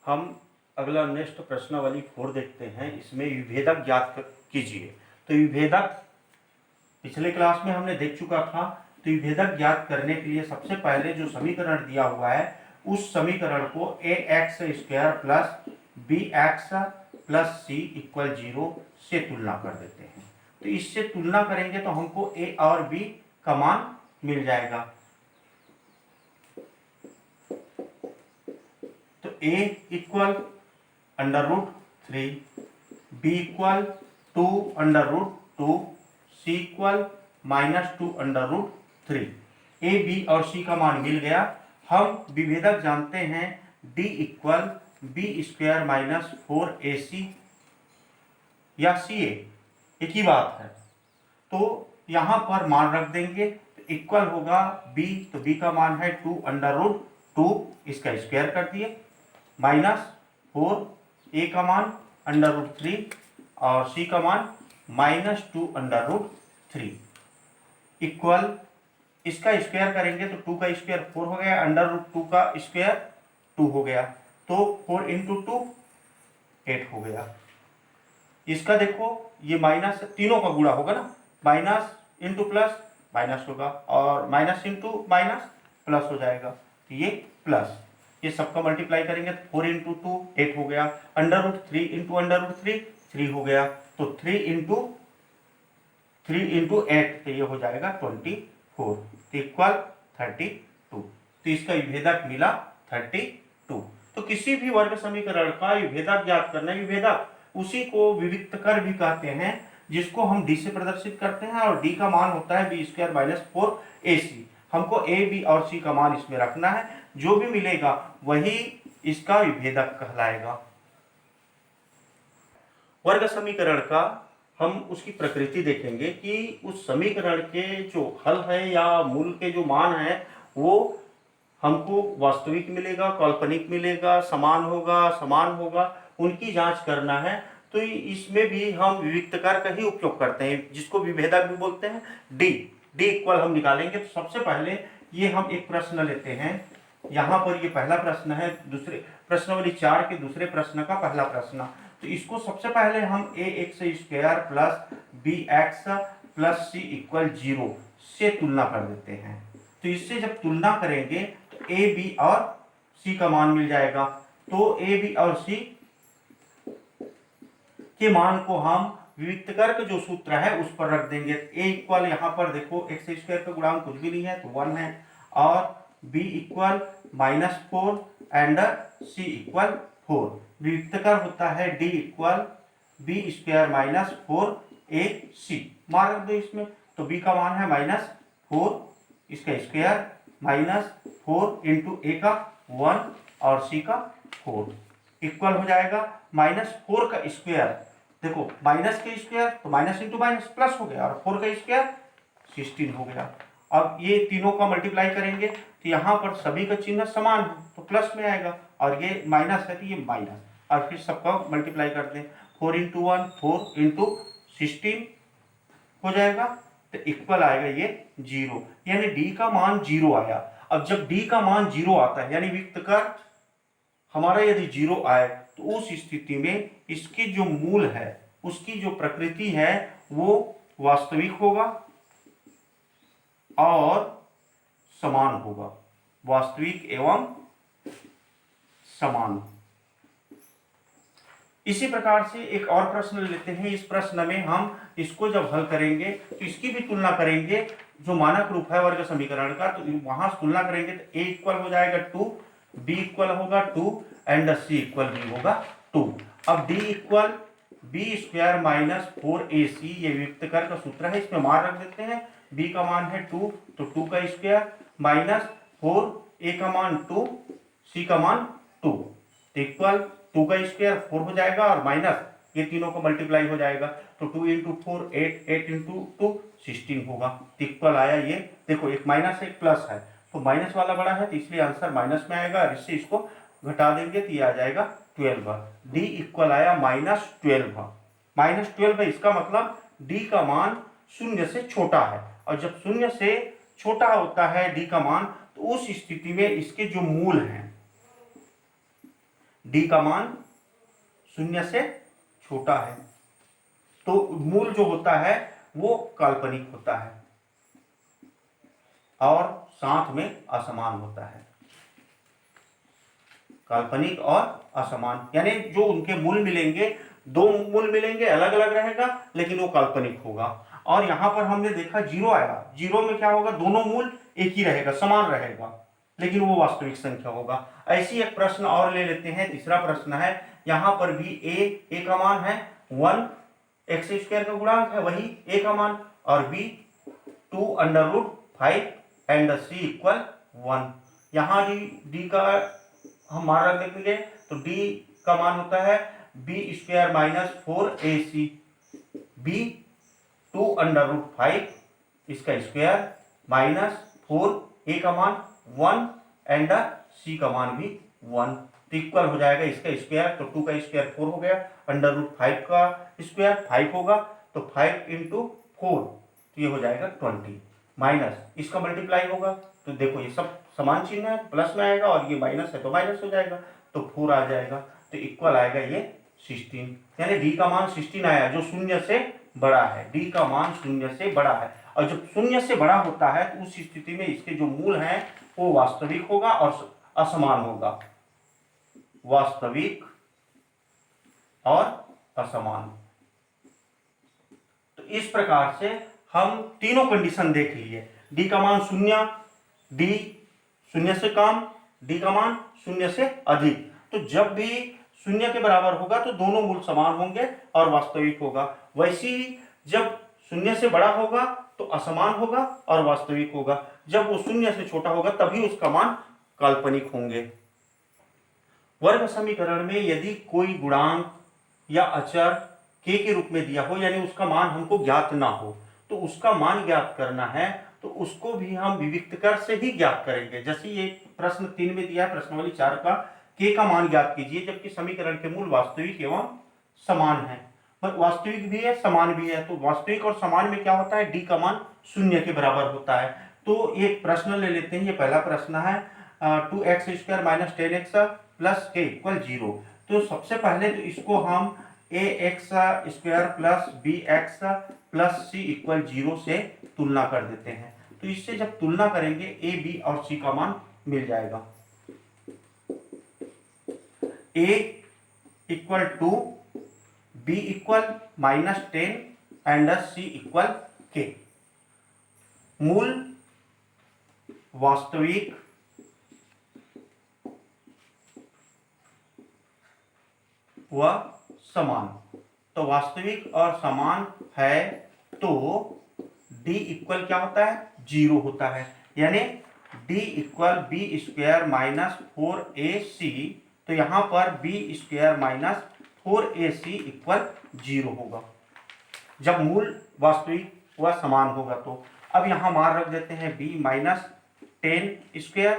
हम अगला नेक्स्ट प्रश्नावली 4 देखते हैं। इसमें विभेदक ज्ञात कीजिए। तो विभेदक पिछले क्लास में हमने देख चुका था। तो विभेदक ज्ञात करने के लिए सबसे पहले जो समीकरण दिया हुआ है उस समीकरण को ax² plus bx plus c equal 0 से तुलना कर देते हैं। तो इससे तुलना करेंगे तो हमको a और b का मान मिल जाएगा। तो a equal √3, b equal 2√2, c equal -2√3। a, b और c का मान मिल गया। हम विभेदक जानते हैं d equal b² minus 4ac या ca, एक ही बात है। तो यहाँ पर मान रख देंगे। तो इक्वल होगा b, तो b का मान है 2√2, इसका स्क्वायर कर दिए, माइनस 4, a का मान √3 और c का मान -2√3 इक्वल, इसका स्क्वायर करेंगे तो 2 का स्क्वायर 4 हो गया, √2 का स्क्वायर 2 हो गया, तो 4 × 2 8 हो गया। इसका देखो ये माइनस तीनों का गुणा होगा ना, माइनस इंटू प्लस माइनस होगा और माइनस इंटू माइनस प्लस हो जाएगा। तो ये प्लस, ये सबका मल्टीप्लाई करेंगे तो 4 × 2 8 हो गया, √3 × √3 3 हो गया, तो 3 × 8 तो ये हो जाएगा 24, तो इक्वल 32। तो इसका विभेदक मिला 32। तो किसी भी वर्ग समीकरण का विभेदक ज्ञात करना, विभेदक उसी को विविक्त कर भी कहते हैं जिसको हम d से प्रदर्शित करते हैं, और d का मान होता है b² माइनस 4ac। हमको a, b और c का मान इसमें रखना है, जो भी मिलेगा वही इसका विभेदक कहलाएगा। वर्ग समीकरण का हम उसकी प्रकृति देखेंगे कि उस समीकरण के जो हल है या मूल के जो मान है वो हमको वास्तविक मिलेगा, काल्पनिक मिलेगा, समान होगा, उनकी जांच करना है। तो इसमें भी हम विविक्त कर का ही उपयोग करते हैं, जिसको विभेदक भी बोलते हैं। d इक्वल हम निकालेंगे। तो सबसे पहले ये हम एक प्रश्न लेते हैं। यहाँ पर ये पहला प्रश्न है, दूसरे प्रश्नावली 4 के दूसरे प्रश्न का पहला प्रश्न। तो इसको सबसे पहले हम ax² plus bx plus c equal 0 से तुलना कर देते हैं। तो इससे जब तुलना करेंगे तो a, b और c का मान मिल जाएगा। तो a, b और c के मान को हम विविक्त कर का जो सूत्र है उस पर रख देंगे। a इक्वल, यहाँ पर देखो x² का गुणांक कुछ भी नहीं है तो 1 है, और b equal -4 and c equal 4। विविक्त कर होता है d equal b² minus 4ac। मान रख दो इसमें, तो b का मान है -4, इसका स्क्वायर -4 × a का 1 और c का 4 इक्वल हो जाएगा -4 का स्क्वायर। देखो माइनस के स्क्वायर तो माइनस इंटू माइनस प्लस हो गया, और 4 का स्क्वायर 16 हो गया। अब ये तीनों का मल्टीप्लाई करेंगे तो यहाँ पर सभी का चिन्ह समान है तो प्लस में आएगा, और ये माइनस है तो ये माइनस, और फिर सबका मल्टीप्लाई कर दें। 4 × 1 4 × 16 हो जाएगा, तो इक्वल आएगा ये 0, यानी d का मान 0 आया। अब जब d का मान 0 आता है यानी विविक्त कर हमारा यदि 0 आए तो उस स्थिति में इसकी जो मूल है उसकी जो प्रकृति है वो वास्तविक होगा और समान होगा, वास्तविक एवं समान। इसी प्रकार से एक और प्रश्न लेते हैं। इस प्रश्न में हम इसको जब हल करेंगे तो इसकी भी तुलना करेंगे, जो मानक रूप है वर्ग समीकरण का, तो वहां तुलना करेंगे तो a इक्वल हो जाएगा 2, b इक्वल होगा 2 एंड c इक्वल b होगा 2। अब d equal b² minus 4ac, ये विविक्त कर का सूत्र है, इसमें मान रख देते हैं। b का मान है 2, तो 2 का स्क्वायर माइनस 4, a का मान 2, c का मान 2, तो इक्वल 2 का स्क्वायर 4 हो जाएगा और माइनस ये तीनों को मल्टीप्लाई हो जाएगा, तो 2 × 4 8, 8 × 2 16 होगा। इक्वल आया ये, देखो एक माइनस एक प्लस है तो माइनस वाला बड़ा है तो इसलिए आंसर माइनस में आएगा, और इससे इसको घटा देंगे तो ये आ जाएगा 12। d इक्वल आया -12 है। इसका मतलब d का मान 0 से छोटा है, और जब 0 से छोटा होता है d का मान तो उस स्थिति में इसके जो मूल हैं डी का मान शून्य से छोटा है, तो मूल जो होता है वो काल्पनिक होता है और साथ में असमान होता है। काल्पनिक और असमान यानी जो उनके मूल मिलेंगे, दो मूल मिलेंगे, अलग अलग रहेगा लेकिन वो काल्पनिक होगा। और यहां पर हमने देखा जीरो आया, जीरो में क्या होगा, दोनों मूल एक ही रहेगा, समान रहेगा, लेकिन वो वास्तविक संख्या होगा। ऐसी एक प्रश्न और ले लेते हैं, तीसरा प्रश्न है, यहां पर भी ए का मान है 1, एक्स स्क्वायर का गुणांक है वही ए का मान, और बी 2√5 एंड सी इक्वल 1। यहां डी का हम मान रख देंगे, तो डी का मान होता है B square minus 4ac, B 2√5 इसका स्क्वायर माइनस 4, ए का मान 1 एंड सी का मान भी 1, तो इक्वल हो जाएगा इसका स्क्वायर, तो 2 का स्क्वायर 4 हो गया, √5 का स्क्वायर 5 होगा, तो 5 × 4 तो ये हो जाएगा 20, माइनस इसका मल्टीप्लाई होगा, तो देखो ये सब समान चिन्ह है, प्लस में आएगा और ये माइनस है तो माइनस हो जाएगा, तो 4 आ जाएगा, तो इक्वल आएगा ये 16, यानी डी का मान 16 आया जो शून्य से बड़ा है। डी का मान शून्य से बड़ा है, और जब शून्य से बड़ा होता है तो उस स्थिति में इसके जो मूल हैं वो वास्तविक होगा और असमान होगा, वास्तविक और असमान। तो इस प्रकार से हम तीनों कंडीशन देख लिए, डी का मान शून्य, डी शून्य से कम, डी का मान शून्य से अधिक। तो जब भी शून्य के बराबर होगा तो दोनों मूल समान होंगे और वास्तविक होगा, वैसे ही जब शून्य से बड़ा होगा तो असमान होगा और वास्तविक होगा, जब वो शून्य से छोटा होगा तभी उसका मान काल्पनिक होंगे। वर्ग समीकरण में यदि कोई गुणांक या अचर k के रूप में दिया हो, यानी उसका मान हमको ज्ञात ना हो, तो उसका मान ज्ञात करना है तो उसको भी हम विविक्तकर से ही ज्ञात करेंगे। जैसे ये प्रश्न 3 में दिया है, प्रश्नावली 4 का, k का मान ज्ञात कीजिए, जबकि समीकरण के मूल वास्तविक एवं समान है, वास्तविक भी है समान भी है, तो वास्तविक और समान में क्या होता है, डी का मान शून्य के बराबर होता है। तो एक प्रश्न ले लेते हैं, ये पहला प्रश्न है, 2x² minus 10x plus k equal 0। तो सबसे पहले तो इसको हम ax² plus bx plus c equal 0 से तुलना कर देते हैं, तो इससे जब तुलना करेंगे a b और c का मान मिल जाएगा। a equal 2, b equal -10 and c equal k। मूल वास्तविक व समान, तो वास्तविक और समान है तो d इक्वल क्या होता है, 0 होता है, यानी d equal b² minus 4ac, तो यहां पर b² माइनस 4ac इक्वल 0 होगा जब मूल वास्तविक व समान होगा। तो अब यहां मान रख देते हैं b -10²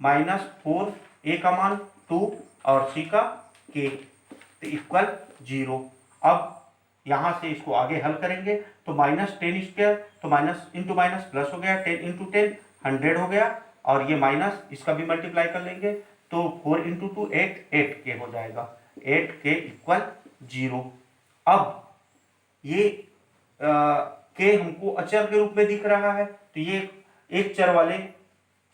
माइनस 4, a का मान 2 और c का k, तो इक्वल 0। अब यहां से इसको आगे हल करेंगे तो -10² तो माइनस इंटू माइनस प्लस हो गया, 10 × 10 100 हो गया, और ये माइनस इसका भी मल्टीप्लाई कर लेंगे तो 4 × 2 8k हो जाएगा, 8k इक्वल 0। अब ये k हमको अचर के रूप में दिख रहा है, तो ये एक चर वाले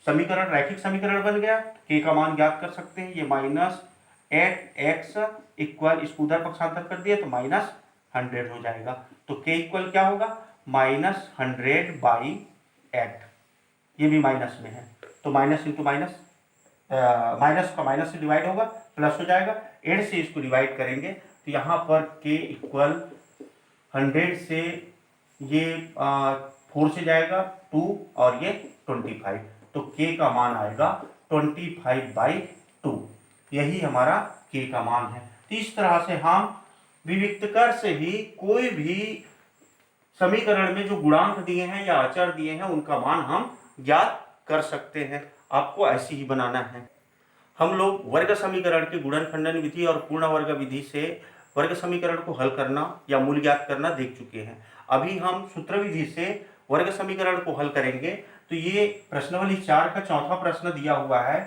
समीकरण रैखिक समीकरण बन गया, k का मान ज्ञात कर सकते हैं, ये -8x इक्वल, इसको उधर पक्षांतर कर दिया तो -100 हो जाएगा, तो k इक्वल क्या होगा, -100/8, ये भी माइनस में है तो माइनस इंटू माइनस, माइनस का माइनस से डिवाइड होगा प्लस हो जाएगा, 8 से इसको डिवाइड करेंगे तो यहाँ पर k इक्वल 100 से ये 4 से जाएगा 2 और ये 25, तो k का मान आएगा 25/2, यही हमारा k का मान है। तो इस तरह से हम विविक्तकर से ही कोई भी समीकरण में जो गुणांक दिए हैं या अचर दिए हैं उनका मान हम ज्ञात कर सकते हैं। आपको ऐसे ही बनाना है। हम लोग वर्ग समीकरण के गुणनखंडन विधि और पूर्ण वर्ग विधि से वर्ग समीकरण को हल करना या मूल ज्ञात करना देख चुके हैं। अभी हम सूत्र विधि से वर्ग समीकरण को हल करेंगे। तो ये प्रश्नावली 4 का चौथा प्रश्न दिया हुआ है,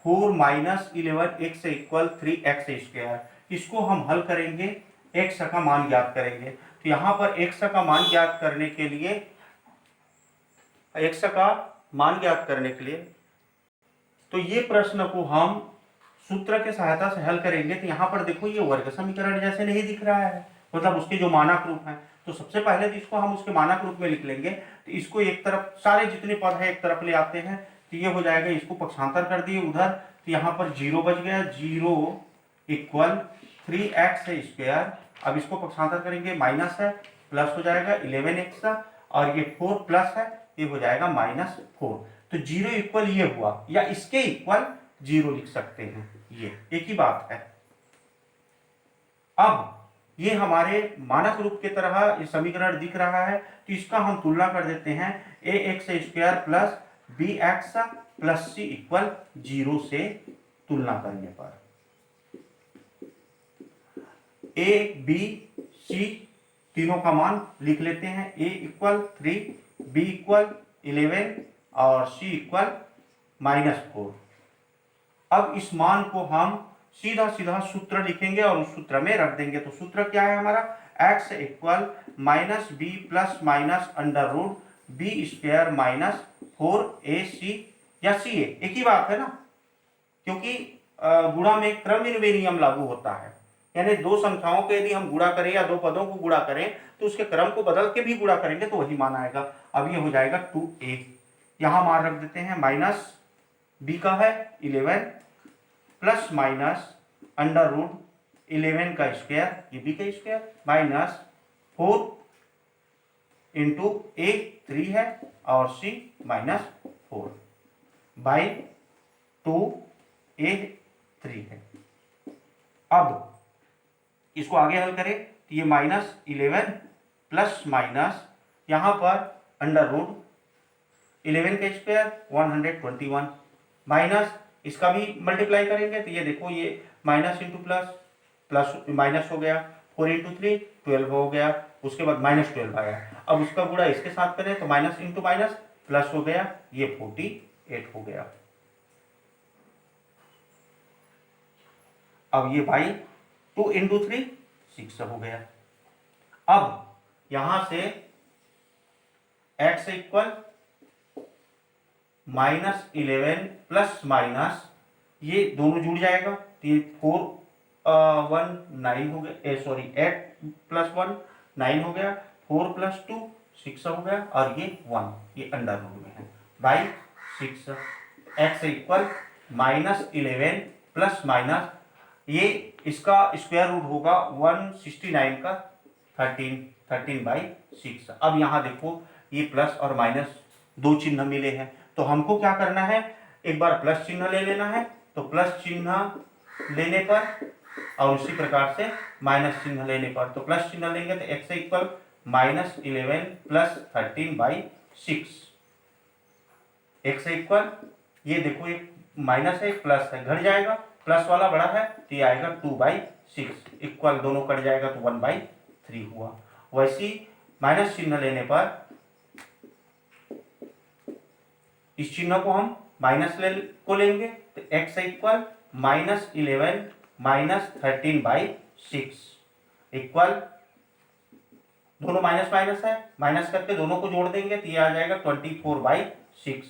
4 माइनस 11 एक्स इक्वल 3x²। इसको हम हल करेंगे, x का मान ज्ञात करेंगे। तो यहाँ पर x का मान ज्ञात करने के लिए तो ये प्रश्न को हम सूत्र के सहायता से हल करेंगे। तो यहाँ पर देखो ये वर्ग समीकरण जैसे नहीं दिख रहा है, मतलब उसके जो मानक रूप हैं। तो सबसे पहले तो इसको हम उसके मानक रूप में लिख लेंगे। तो इसको एक तरफ, सारे जितने पद है एक तरफ ले आते हैं, तो ये हो जाएगा, इसको पक्षांतर कर दिए उधर, तो यहाँ पर 0 बच गया, 0 इक्वल 3x²। अब इसको पक्षांतर करेंगे, माइनस है, प्लस हो जाएगा 11x, और ये 4 प्लस है, ये हो जाएगा -4। तो 0 इक्वल ये हुआ, या इसके इक्वल 0 लिख सकते हैं, ये एक ही बात है। अब ये हमारे मानक रूप की तरह ये समीकरण दिख रहा है, तो इसका हम तुलना कर देते हैं, ax² plus bx plus c equal 0 से तुलना करने पर a b c तीनों का मान लिख लेते हैं। a इक्वल 3, b इक्वल 11 और c इक्वल -4। अब इस मान को हम सीधा सीधा सूत्र लिखेंगे और उस सूत्र में रख देंगे। तो सूत्र क्या है हमारा, x equal -b plus minus under root b² minus 4ac या ca, एक ही बात है ना, क्योंकि गुणा में क्रमनिर्णय नियम लागू होता है। यानी दो संख्याओं के यदि हम गुणा करें या दो पदों को गुणा करें तो उसके क्रम को बदल के भी गुणा करेंगे तो वही मान आएगा। अब ये हो जाएगा 2a, यहां मान रख देते हैं, माइनस b का है 11 प्लस माइनस अंडर रूट 11 का स्क्वायर, ये b का स्क्वायर, माइनस 4 इंटू a 3 है और c -4 बाई 2a 3 है। अब इसको आगे हल करें तो ये -11 प्लस माइनस यहां पर अंडर रूट 11 का स्क्वायर 121 माइनस इसका भी मल्टीप्लाई करेंगे तो ये देखो, ये minus into plus, plus minus हो गया, 4 इंटू 3 12 हो गया, उसके बाद -12 आया। अब उसका गुणा इसके साथ करें तो माइनस इंटू माइनस प्लस हो गया, ये 48 हो गया। अब ये भाई 2 इंटू 3 6 हो गया। अब यहां से x इक्वल -11 प्लस माइनस, ये दोनों जुड़ जाएगा तो ये 4 1 9 हो गया, सॉरी 8 प्लस 1 9 हो गया, 4 प्लस 2 6 हो गया, और ये 1, ये अंडर रूट में है by 6। x equal -11 plus minus, ये इसका स्क्वायर रूट होगा 169 का 13 बाई 6। अब यहाँ देखो ये प्लस और माइनस दो चिन्ह मिले हैं, तो हमको क्या करना है, एक बार प्लस चिन्ह ले लेना है। तो प्लस चिन्ह लेने पर और उसी प्रकार से माइनस चिन्ह लेने पर, तो प्लस चिन्ह लेंगे तो x equal -11 plus 13 by 6। x equal, ये देखो एक माइनस है एक प्लस है, घट जाएगा, प्लस वाला बड़ा है तो ये आएगा 2/6 इक्वल, दोनों कट जाएगा तो 1/3 हुआ। वैसे माइनस चिन्ह लेने पर इस चिन्ह को हम माइनस को लेंगे तो x इक्वल -11 माइनस 13/6 इक्वल, दोनों माइनस माइनस है, माइनस करके दोनों को जोड़ देंगे तो ये आ जाएगा 24/6।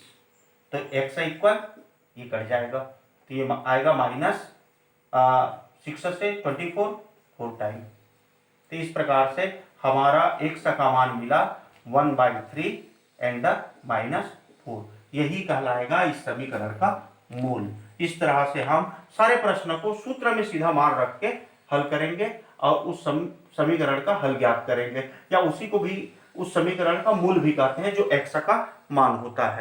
तो x इक्वल ये कट जाएगा तो ये आएगा -6 से 24 4 टाइम। तो इस प्रकार से हमारा x का मान मिला 1/3 एंड -4। यही कहलाएगा इस समीकरण का मूल। इस तरह से हम सारे प्रश्नों को सूत्र में सीधा मान रख के हल करेंगे और उस समीकरण का हल ज्ञात करेंगे, या उसी को भी उस समीकरण का मूल भी कहते हैं जो x का मान होता है।